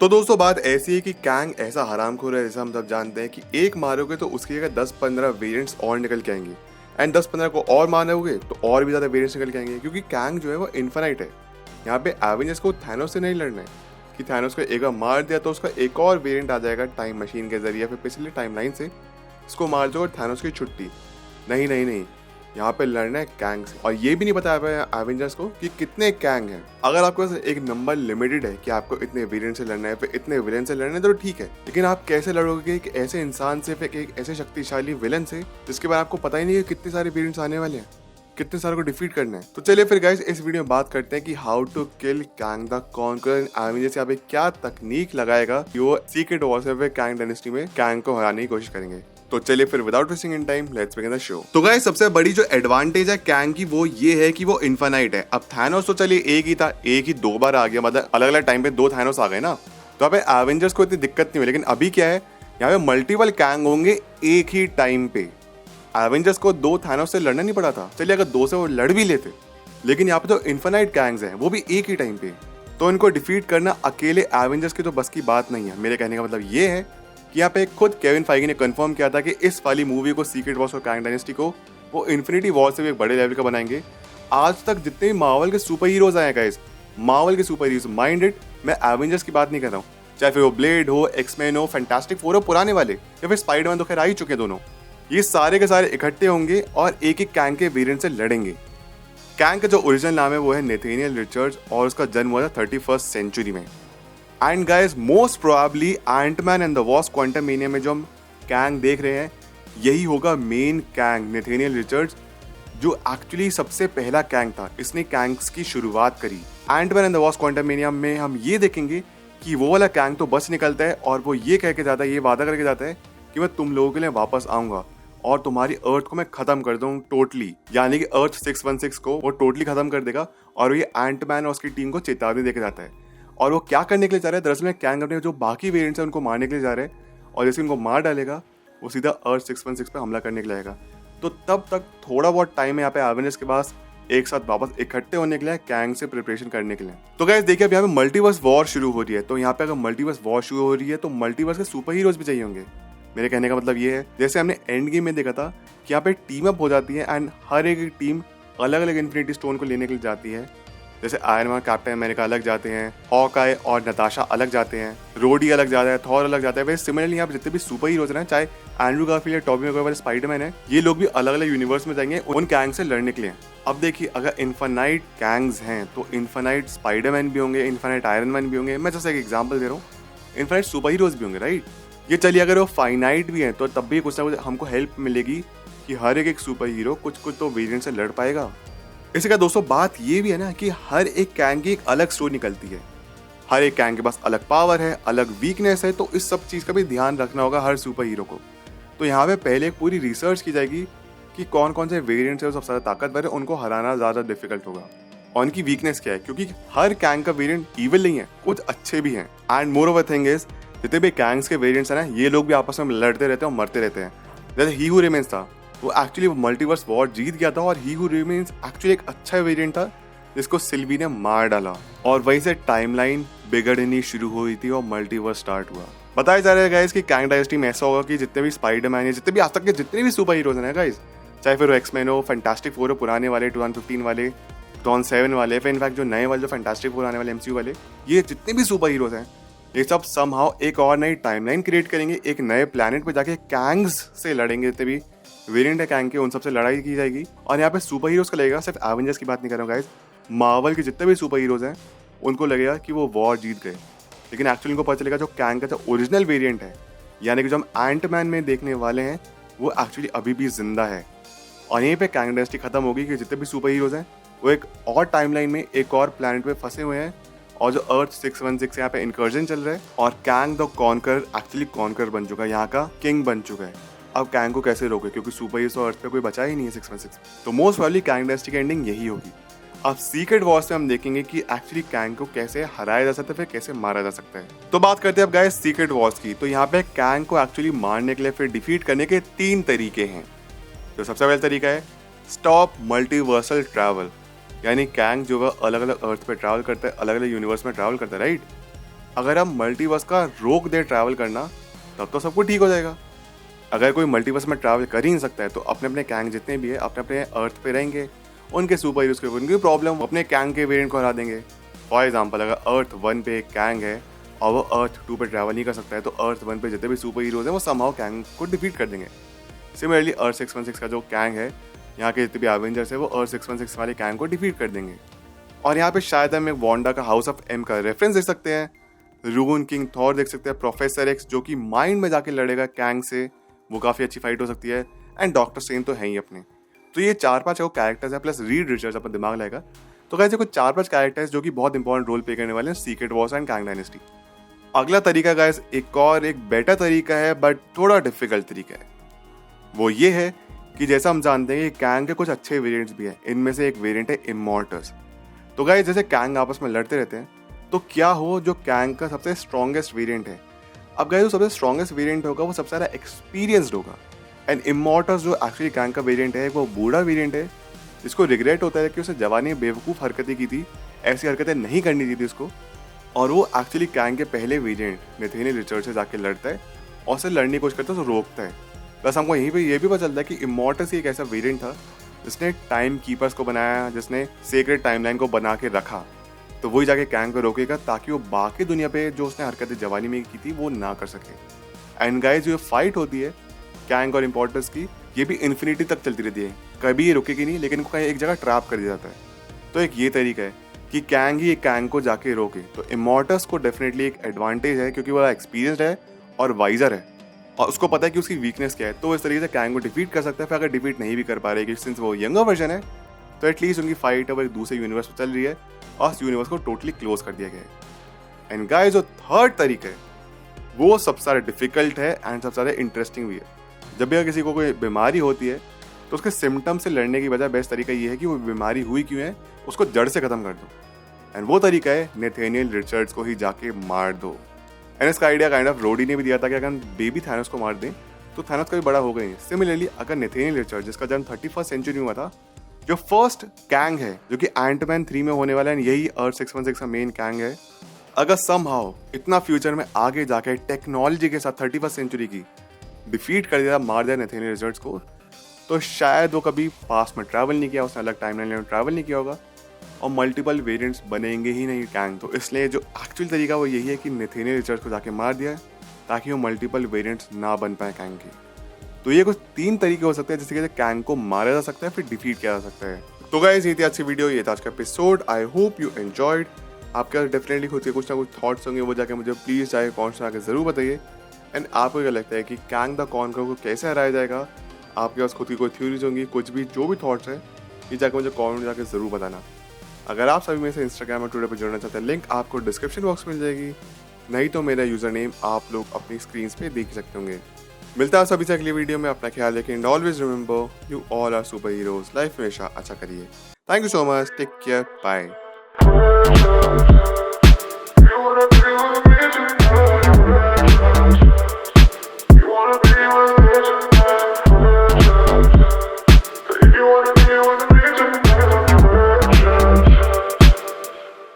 तो दोस्तों बात ऐसी है कि कैंग ऐसा हरामखोर है, जैसा हम सब जानते हैं कि एक मारोगे तो उसकी जगह 10-15 वेरिएंट्स और निकल के आएंगे एंड 10-15 को और मारोगे तो और भी ज्यादा वेरिएंट्स निकल के आएंगे, क्योंकि कैंग जो है वो इन्फिनाइट है। यहाँ पे एवेंजर्स को थैनोस से नहीं लड़ना है कि थैनोस को एक बार मार दिया तो उसका एक और वेरिएंट आ जाएगा टाइम मशीन के जरिए, फिर पिछले टाइमलाइन से इसको मार दो और थैनोस की छुट्टी। नहीं नहीं नहीं, यहाँ पे लड़ना है कैंग से। और ये भी नहीं बताया गया एवेंजर्स को कि कितने कैंग हैं। अगर आपके पास एक नंबर लिमिटेड है कि आपको इतने वेरिएंट से लड़ना है, फिर इतने विलन से लड़ना है तो ठीक है, लेकिन आप कैसे लड़ोगे एक ऐसे इंसान से, फिर एक ऐसे शक्तिशाली विलन से जिसके बाद आपको पता ही नहीं है कितने सारे वेरिएंट्स आने वाले हैं, कितने सारे को डिफीट करना है। तो चलिए फिर गाइस इस वीडियो में बात करते हैं कि how to kill Kang the conqueror. Avengers यहाँ पे क्या तकनीक लगाएगा कि वो सीक्रेट वॉर में कैंग डायनेस्टी में कैंग को हराने की कोशिश करेंगे। तो चलिए फिर without wasting in time let's begin the show. तो गाइस सबसे बड़ी जो एडवांटेज है कैंग की वो ये है कि वो इनफाइनाइट है। अब थैनोस तो चलिए एक ही था, एक ही 2 बार आ गया, मतलब अलग अलग टाइम पे 2 थैनोस आ गए ना, तो यहाँ पे एवेंजर्स को इतनी दिक्कत नहीं हुई। लेकिन अभी क्या है, यहाँ पे मल्टीपल कैंग होंगे एक ही टाइम पे। एवेंजर्स को 2 थैनोस से लड़ना नहीं पड़ा था, चलिए अगर 2 से वो लड़ भी लेते, लेकिन यहाँ पे तो इनफाइनाइट कैंग्स हैं, वो भी एक ही टाइम पे, तो इनको डिफीट करना अकेले एवेंजर्स की तो बस की बात नहीं है। मेरे कहने का मतलब ये है कि यहाँ पे खुद केविन फाइगी ने कंफर्म किया था कि इस वाली मूवी को सीक्रेट वॉर्स और कैंग डायनेस्टी को वो इन्फिनिटी वॉर से भी एक बड़े लेवल का बनाएंगे। आज तक जितने भी मार्वल के सुपर हीरोज आए गाइस, मार्वल के सुपर हीरोज, माइंड इट, मैं एवेंजर्स की बात नहीं कर रहा हूँ, चाहे फिर वो ब्लेड हो, एक्समैन हो, फैंटास्टिक फोर हो पुराने वाले, या फिर स्पाइडरमैन तो खैर आ ही चुके दोनों, ये सारे के सारे इकट्ठे होंगे और एक एक कैंग के वेरिएंट से लड़ेंगे। कैंग का जो ओरिजिनल नाम है वो है नेथेनियल रिचर्ड्स और उसका जन्म हुआ था 31st सेंचुरी में। And guys most probably Antman and the Wasp Quantumania में जो हम कैंग देख रहे हैं यही होगा मेन कैंग, नेथेनियल रिचर्ड्स, जो एक्चुअली सबसे पहला कैंग था। इसने कैंग्स की शुरुआत करी। Antman and the Wasp Quantumania में हम ये देखेंगे कि वो वाला कैंग तो बस निकलता है और वो ये कह के जाता है, ये वादा करके जाता है कि मैं तुम लोगों के लिए वापस आऊंगा और तुम्हारी अर्थ को मैं खत्म कर दूं टोटली, यानी कि अर्थ 616 को वो टोटली खत्म कर देगा। और ये एंटमैन और उसकी टीम को चेतावनी देके जाता है। और वो क्या करने के लिए जा रहा है, दरअसल में कैंग अपने जो बाकी वेरिएंट्स हैं उनको मारने के लिए जा रहे हैं, और जैसे उनको मार डालेगा वो सीधा अर्थ 616 पे हमला करने के लिए आएगा। तो तब तक थोड़ा बहुत टाइम है यहाँ पे एवेंजर्स के पास एक साथ वापस इकट्ठे होने के लिए, कैंग से प्रिपरेशन करने के लिए। तो गाइस देखिए अब यहाँ पे मल्टीवर्स वॉर शुरू हो रही है, तो यहाँ पे अगर मल्टीवर्स वॉर शुरू हो रही है तो मल्टीवर्स के सुपर हीरोज भी चाहिए होंगे। मेरे कहने का मतलब ये है, जैसे हमने एंड गेम में देखा था कि यहाँ पे टीम अप हो जाती है एंड हर एक टीम अलग अलग इन्फिनिटी स्टोन को लेने के लिए जाती है। जैसे आयरन मैन, कैप्टन अमेरिका अलग जाते हैं, हॉकाई और नताशा अलग जाते हैं, रोडी अलग जाता है, थॉर अलग जाता है। वैसे सिमिलरली यहाँ पे जितने भी सुपर हीरोज हैं, चाहे एंड्रू गारफील्ड या टॉबी मैguire वाले स्पाइडरमैन है, ये लोग भी अलग अलग यूनिवर्स में जाएंगे उन कैंग से लड़ने के लिए। अब देखिए अगर इन्फाइनाइट कैंग्स हैं तो इन्फाइनाइट स्पाइडरमैन भी होंगे, इन्फाइनाइट आयरन मैन भी होंगे। मैं जैसे एक एग्जाम्पल दे रहा हूँ, इन्फाइनाइट सुपर हीरोज भी होंगे, राइट। ये चलिए अगर वो फाइनाइट भी है तो तब भी कुछ ना कुछ हमको हेल्प मिलेगी कि हर एक सुपर हीरो कुछ कुछ तो वेरिएंट से लड़ पाएगा। इसी का दोस्तों बात ये भी है ना कि हर एक कैंग की एक अलग स्टोरी निकलती है, हर एक कैंग के पास अलग पावर है, अलग वीकनेस है, तो इस सब चीज़ का भी ध्यान रखना होगा हर सुपर हीरो को। तो यहाँ पे पहले एक पूरी रिसर्च की जाएगी कि कौन कौन से वेरिएंट्स है सबसे ज़्यादा ताकतवर है, उनको हराना ज़्यादा डिफिकल्ट होगा, और उनकी वीकनेस क्या है, क्योंकि हर कैंग का वेरिएंट इविल नहीं है, कुछ अच्छे भी हैं। And more over thing is जितने भी कैंग्स के वेरिएंट्स हैं ना, ये लोग भी आपस में लड़ते रहते हैं और मरते रहते हैं। जैसे ही हू रिमेन्स था, वो एक्चुअली मल्टीवर्स वॉर जीत गया था, और ही हू रिमेन्स एक्चुअली एक अच्छा वेरिएंट था जिसको सिल्वी ने मार डाला, और वहीं से टाइमलाइन बिगड़नी शुरू हुई थी और मल्टीवर्स स्टार्ट हुआ। बताया जा रहा है गाइस कि कैंग डायनेस्टी में ऐसा होगा कि जितने भी स्पाइडरमैन है, जितने भी आज तक के जितने भी सुपर हीरोज हैं गाइस, चाहे फिर वो एक्समैन हो, फैंटास्टिक फोर हो पुराने वाले 2015 वाले, 2007 वाले, फिर इनफैक्ट जो नए वाले जो फैंटास्टिक फोर आने वाले एमसीयू वाले, ये जितने भी सुपर हीरोज हैं ये सब समहाउ एक और नई टाइमलाइन क्रिएट करेंगे, एक नए प्लैनेट पे जाके कैंग्स से लड़ेंगे। जितने भी वेरिएंट है कैंग के उन सबसे लड़ाई की जाएगी। और यहाँ पे सुपर हीरोज का लगेगा, सिर्फ एवेंजर्स की बात नहीं कर रहा हूँ गाइस, मार्वल के जितने भी सुपर हीरोज हैं उनको लगेगा कि वो वॉर जीत गए, लेकिन एक्चुअली उनको पता चलेगा जो कैंग का जो ओरिजिनल वेरिएंट है, यानी कि जो हम एंटमैन में देखने वाले हैं, वो एक्चुअली अभी भी जिंदा है। और यहीं पे कैंग डायनेस्टी खत्म होगी कि जितने भी सुपर हीरोज हैं वो एक और टाइमलाइन में एक और प्लैनेट पे फंसे हुए हैं, और जो अर्थ 616 यहाँ पे इनकर्जन चल रहा है, और Kang the conquer actually conquer बन चुका है, यहाँ का किंग बन चुका है। अब कैंग को कैसे रोके, क्योंकि सुपर हीरोज और अर्थ पे कोई बचा ही नहीं है 616, तो मोस्ट प्रोबेबली कैंग डायनेस्टी की एंडिंग यही होगी। अब सीक्रेट वॉर्स में हम देखेंगे कि एक्चुअली कैंग को कैसे हराया जा सकता है, फिर कैसे मारा जा सकता है। तो बात करते हैं अब गाइस सीक्रेट वॉर्स की। तो यहाँ पे कैंग को एक्चुअली मारने के लिए, फिर डिफीट करने के 3 तरीके हैं। तो सबसे पहला तरीका है स्टॉप मल्टीवर्सल ट्रैवल, यानी कैंग जो है अलग अलग अर्थ पे ट्रैवल करता है, अलग अलग यूनिवर्स में ट्रैवल करता है, राइट। अगर हम मल्टीवर्स का रोक दे ट्रैवल करना, तब तो सब कुछ ठीक हो जाएगा। अगर कोई मल्टीवर्स में ट्रैवल कर ही नहीं सकता है तो अपने अपने कैंग जितने भी है अपने अपने अर्थ पे रहेंगे, उनके सुपर हीरोज के उनकी प्रॉब्लम अपने कैंग के वेरिएंट को हरा देंगे। फॉर एग्जाम्पल, अगर अर्थ 1 पे एक कैंग है और वो अर्थ 2 पे ट्रैवल नहीं कर सकता है, तो अर्थ 1 पे जितने भी सुपर हीरोज हैं वो समहाउ कैंग को डिफीट कर देंगे। सिमिलरली अर्थ 616 का जो कैंग है, यहाँ के जितने भी एवेंजर्स है वो अर्थ 616 वाले कैंग को डिफीट कर देंगे। और यहाँ पे शायद हम एक वांडा का हाउस ऑफ एम का रेफरेंस देख सकते हैं, रून किंग थॉर देख सकते हैं, प्रोफेसर एक्स जो कि माइंड में जाके लड़ेगा कैंग से, वो काफ़ी अच्छी फाइट हो सकती है, एंड डॉक्टर स्ट्रेंज तो है ही अपने। तो ये 4-5 कैरेक्टर्स है, प्लस रीड रिचर्ड्स अपना दिमाग लाएगा। तो कैसे कुछ 4-5 कैरेक्टर्स जो कि बहुत इंपॉर्टेंट रोल प्ले करने वाले हैं secret Wars and Kang dynasty. अगला तरीका गाइस एक बेटर तरीका है, बट थोड़ा डिफिकल्ट तरीका है। वो ये है कि जैसा हम जानते हैं कि कैंग के कुछ अच्छे वेरिएंट्स भी हैं, इनमें से एक वेरिएंट है इमॉर्टल्स। तो गाइस जैसे कैंग आपस में लड़ते रहते हैं, तो क्या हो जो कैंग का सबसे स्ट्रॉन्गेस्ट वेरिएंट है। अब गाइस जो सबसे स्ट्रॉन्गेस्ट वेरिएंट होगा वो सबसे ज़्यादा एक्सपीरियंस्ड होगा। एंड इमॉर्टल्स जो एक्चुअली कैंग का वेरिएंट है वो बूढ़ा वेरिएंट है, जिसको रिग्रेट होता है कि उसे जवानी में बेवकूफ़ हरकतें की थी, ऐसी हरकतें नहीं करनी थी उसको। और वो एक्चुअली कैंग के पहले वेरिएंट नेथेनियल रिचर्ड्स से जाके लड़ता है और उसे लड़ने की कोशिश करता है, उसे रोकता है। प्लस हमको यहीं पे ये भी पता चलता है कि इमॉर्टल्स एक ऐसा वेरिएंट था जिसने टाइम कीपर्स को बनाया, जिसने सीक्रेट टाइमलाइन को बना के रखा। तो वही जाके कैंग को रोकेगा ताकि वो बाकी दुनिया पे जो उसने हरकतें जवानी में की थी वो ना कर सके। एंड गाइस जो फाइट होती है कैंग और इमॉर्टल्स की, ये भी इन्फिनिटी तक चलती रहती है, कभी ये रुकेगी नहीं, लेकिन इनको कहीं एक जगह ट्रैप कर दिया जाता है। तो एक ये तरीका है कि कैंग ही कैंग को जाके रोके। तो इमॉर्टल्स को डेफिनेटली एक एडवांटेज है क्योंकि वह एक्सपीरियंस्ड है और वाइजर है और उसको पता है कि उसकी वीकनेस क्या है, तो इस तरीके से कैंग को डिफीट कर सकता है। फिर अगर डिफीट नहीं भी कर पा रहे सिंस वो यंगर वर्जन है, तो एटलीस्ट उनकी फाइट अब एक दूसरे यूनिवर्स में चल रही है और उस यूनिवर्स को टोटली क्लोज कर दिया गया है। एंड गाइस जो थर्ड तरीका है वो सबसे ज़्यादा डिफिकल्ट है एंड सबसे ज़्यादा इंटरेस्टिंग भी है। जब भी अगर किसी को कोई बीमारी होती है तो उसके सिम्टम्स से लड़ने की बजाय बेस्ट तरीका ये है कि वो बीमारी हुई क्यों है उसको जड़ से खत्म कर दो। एंड वो तरीका है नेथेनियल रिचर्ड्स को ही जाके मार दो। एंड इसका आइडिया काइंड ऑफ रोडी ने भी दिया था कि अगर हम बेबी थैनोस को मार दें तो थैनोस का भी बड़ा हो गई। सिमिलरली अगर नेथेनियल रिचर्ड्स जिसका जन्म 31st सेंचुरी में हुआ था, जो फर्स्ट कैंग है जो कि एंटमैन 3 में होने वाला है, यही अर्थ 616 का मेन कैंग है, अगर समहाउ इतना फ्यूचर में आगे जाके टेक्नोलॉजी के साथ 31st सेंचुरी की डिफीट कर दिया, मार दिया नेथेनियल रिचर्ड्स को, तो शायद वो कभी पास्ट में ट्रैवल नहीं किया, उसने अलग टाइमलाइन में ट्रैवल नहीं किया होगा और मल्टीपल वेरिएंट्स बनेंगे ही नहीं कैंग। तो इसलिए जो एक्चुअल तरीका वो यही है कि नेथेनियल रिचर्ड्स को जाके मार दिया है ताकि वो मल्टीपल वेरिएंट्स ना बन पाए कैंग के। तो ये कुछ 3 तरीके हो सकते हैं जिससे कैंग को मारा जा सकता है फिर डिफीट किया जा सकता है। तो गाइस ये थी आज की वीडियो, ये था आज का episode. I hope you enjoyed. आपके पास डेफिनेटली खुद के कुछ ना कुछ थॉट्स होंगे, वो जाके मुझे प्लीज़ जाके कमेंट्स में आके ज़रूर बताइए। एंड आपको क्या लगता है कि कैंग द कॉन्करर को कैसे हराया जाएगा? आपके पास खुद की कोई थ्योरीज होंगी, कुछ भी जो भी थॉट्स है, ये जाकर मुझे कमेंट में जाकर ज़रूर बताना। अगर आप सभी में से इंस्टाग्राम और ट्विटर पर जुड़ना चाहते हैं, लिंक आपको डिस्क्रिप्शन बॉक्स में मिल जाएगी, नहीं तो मेरा यूज़र नेम आप लोग अपनी स्क्रीन पे देख सकते होंगे। मिलता है सभी से अगली वीडियो में। अपना ख्याल रखें, always remember you all are super heroes. Life हमेशा अच्छा करिए। Thank you so much, take care, bye.